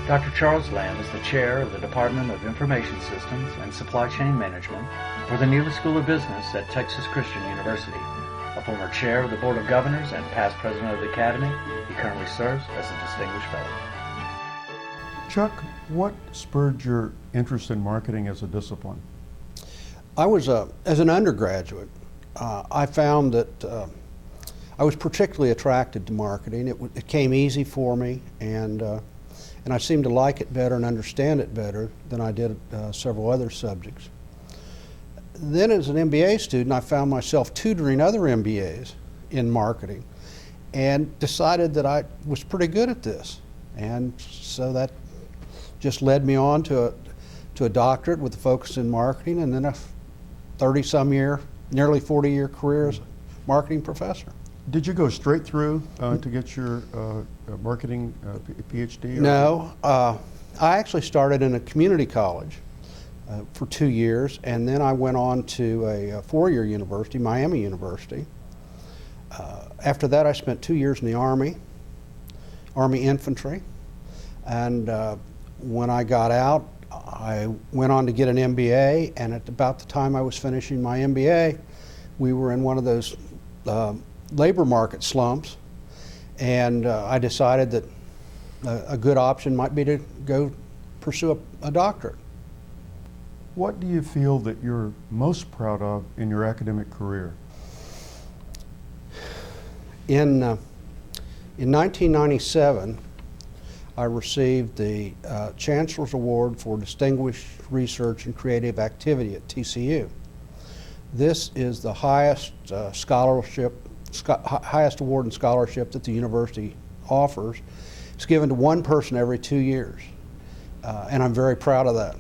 Dr. Charles Lamb is the chair of the Department of Information Systems and Supply Chain Management for the Neely School of Business at Texas Christian University. A former chair of the Board of Governors and past president of the Academy, he currently serves as a distinguished fellow. Chuck, what spurred your interest in marketing as a discipline? As an undergraduate, I found that I was particularly attracted to marketing. It came easy for me, and I seemed to like it better and understand it better than I did several other subjects. Then as an MBA student, I found myself tutoring other MBAs in marketing and decided that I was pretty good at this. And so that just led me on to a doctorate with a focus in marketing, and then a 30-some year, nearly 40-year career as a marketing professor. Did you go straight through to get your marketing PhD? No, I actually started in a community college for 2 years, and then I went on to a 4-year university, Miami University. After that, I spent 2 years in the Army Infantry, and when I got out, I went on to get an MBA, and at about the time I was finishing my MBA, we were in one of those labor market slumps, and I decided that a good option might be to go pursue a doctorate. What do you feel that you're most proud of in your academic career? In 1997, I received the Chancellor's Award for Distinguished Research and Creative Activity at TCU. This is the highest highest award in scholarship that the university offers. It's given to one person every 2 years, and I'm very proud of that.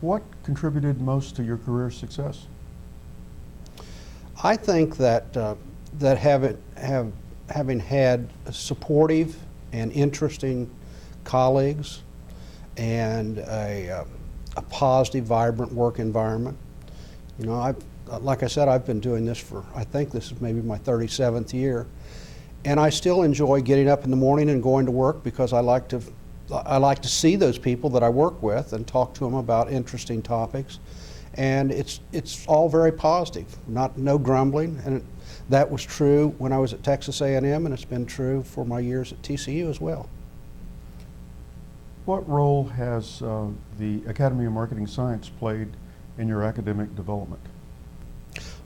What contributed most to your career success? I think that having had supportive and interesting colleagues and a positive, vibrant work environment. You know, like I said, I've been doing this for, I think this is maybe my 37th year, and I still enjoy getting up in the morning and going to work because I like to see those people that I work with and talk to them about interesting topics, and it's all very positive, no grumbling, and that was true when I was at Texas A&M, and it's been true for my years at TCU as well. What role has the Academy of Marketing Science played in your academic development?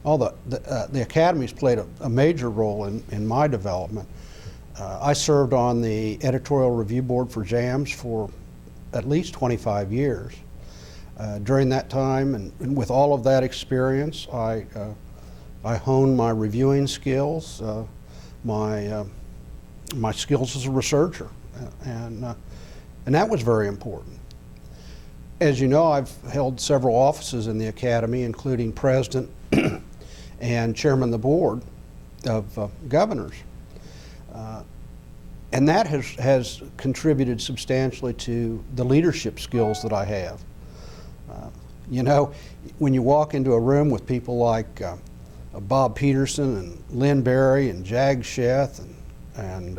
The Academy's played a major role in my development. I served on the editorial review board for JAMS for at least 25 years. During that time, and with all of that experience, I honed my reviewing skills, my skills as a researcher, and that was very important. As you know, I've held several offices in the Academy, including president and chairman of the board of governors. And that has contributed substantially to the leadership skills that I have. You know, when you walk into a room with people like Bob Peterson and Lynn Berry and Jag Sheth and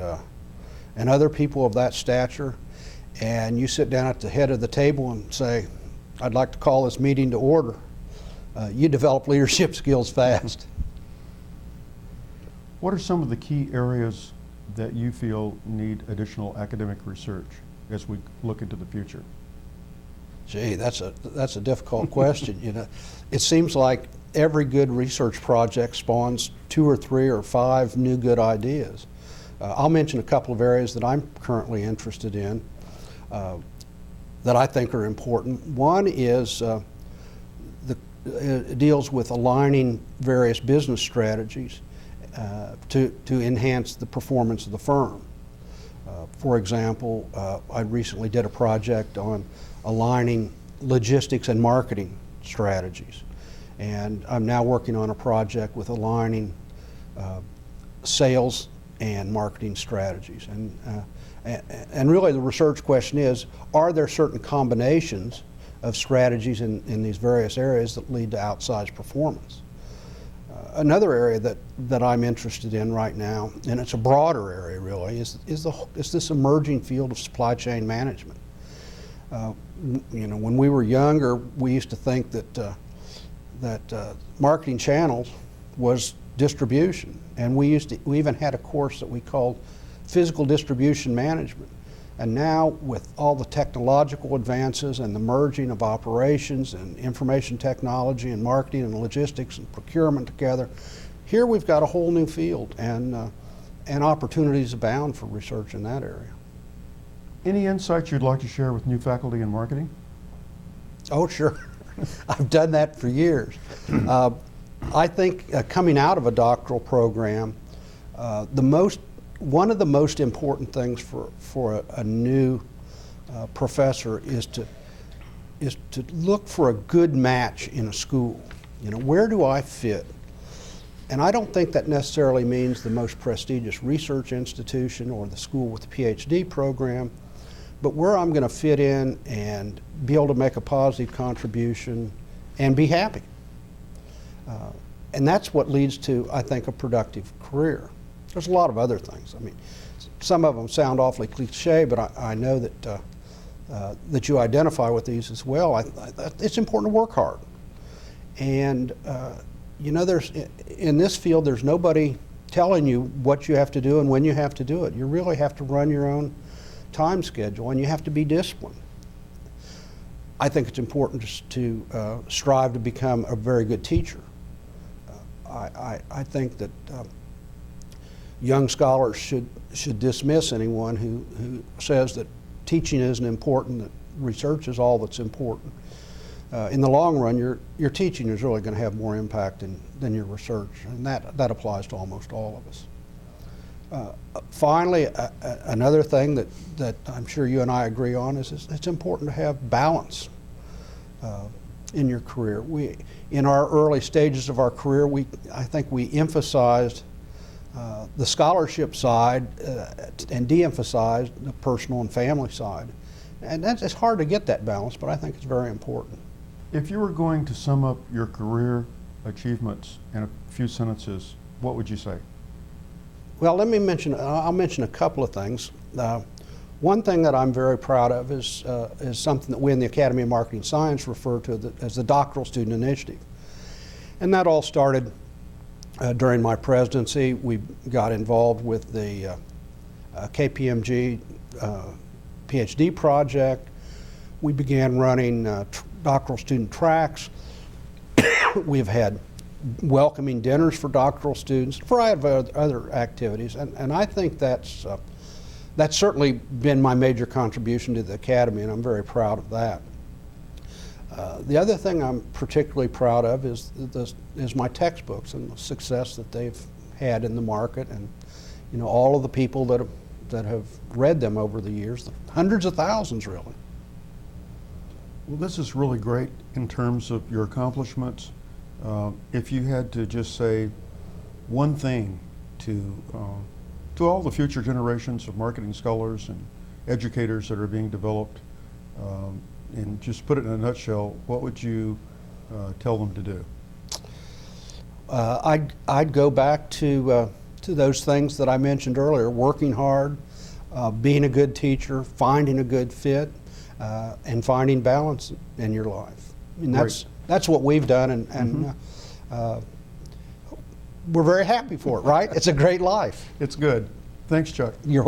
other people of that stature, and you sit down at the head of the table and say, "I'd like to call this meeting to order," you develop leadership skills fast. What are some of the key areas that you feel need additional academic research as we look into the future? Gee, that's a difficult question. You know, it seems like every good research project spawns 2 or 3 or 5 new good ideas. I'll mention a couple of areas that I'm currently interested in that I think are important. One is it deals with aligning various business strategies to enhance the performance of the firm. For example, I recently did a project on aligning logistics and marketing strategies, and I'm now working on a project with aligning sales and marketing strategies. And really the research question is, are there certain combinations of strategies in these various areas that lead to outsized performance? Another area that I'm interested in right now, and it's a broader area really, is this emerging field of supply chain management. When we were younger, we used to think that marketing channels was distribution, and we even had a course that we called physical distribution management. And now, with all the technological advances and the merging of operations and information technology and marketing and logistics and procurement together, here we've got a whole new field, and opportunities abound for research in that area. Any insights you'd like to share with new faculty in marketing? Oh, sure. I've done that for years. I think coming out of a doctoral program, one of the most important things for a new professor is to look for a good match in a school. Where do I fit? And I don't think that necessarily means the most prestigious research institution or the school with the PhD program, but where I'm going to fit in and be able to make a positive contribution and be happy. And that's what leads to, I think, a productive career. There's a lot of other things. I mean, some of them sound awfully cliche, but I know that you identify with these as well. It's important to work hard. And in this field, there's nobody telling you what you have to do and when you have to do it. You really have to run your own time schedule, and you have to be disciplined. I think it's important to strive to become a very good teacher. I think that young scholars should dismiss anyone who says that teaching isn't important, that research is all that's important. In the long run, your teaching is really going to have more impact than your research, and that applies to almost all of us. Finally, another thing that I'm sure you and I agree on is it's important to have balance in your career. In our early stages of our career, I think we emphasized the scholarship side and de-emphasized the personal and family side. And it's hard to get that balance, but I think it's very important. If you were going to sum up your career achievements in a few sentences, what would you say? Well, I'll mention a couple of things. One thing that I'm very proud of is something that we in the Academy of Marketing Science refer to as the Doctoral Student Initiative. And that all started during my presidency. We got involved with the KPMG PhD project. We began running doctoral student tracks. We've had welcoming dinners for doctoral students, a variety of other activities, and I think that's certainly been my major contribution to the Academy, and I'm very proud of that. The other thing I'm particularly proud of is my textbooks and the success that they've had in the market, and all of the people that have read them over the years, hundreds of thousands really. Well, this is really great in terms of your accomplishments. If you had to just say one thing to all the future generations of marketing scholars and educators that are being developed, and just put it in a nutshell, what would you tell them to do? I'd go back to those things that I mentioned earlier: working hard, being a good teacher, finding a good fit, and finding balance in your life. I mean, that's what we've done, and we're very happy for it, right? It's a great life. It's good. Thanks, Chuck. You're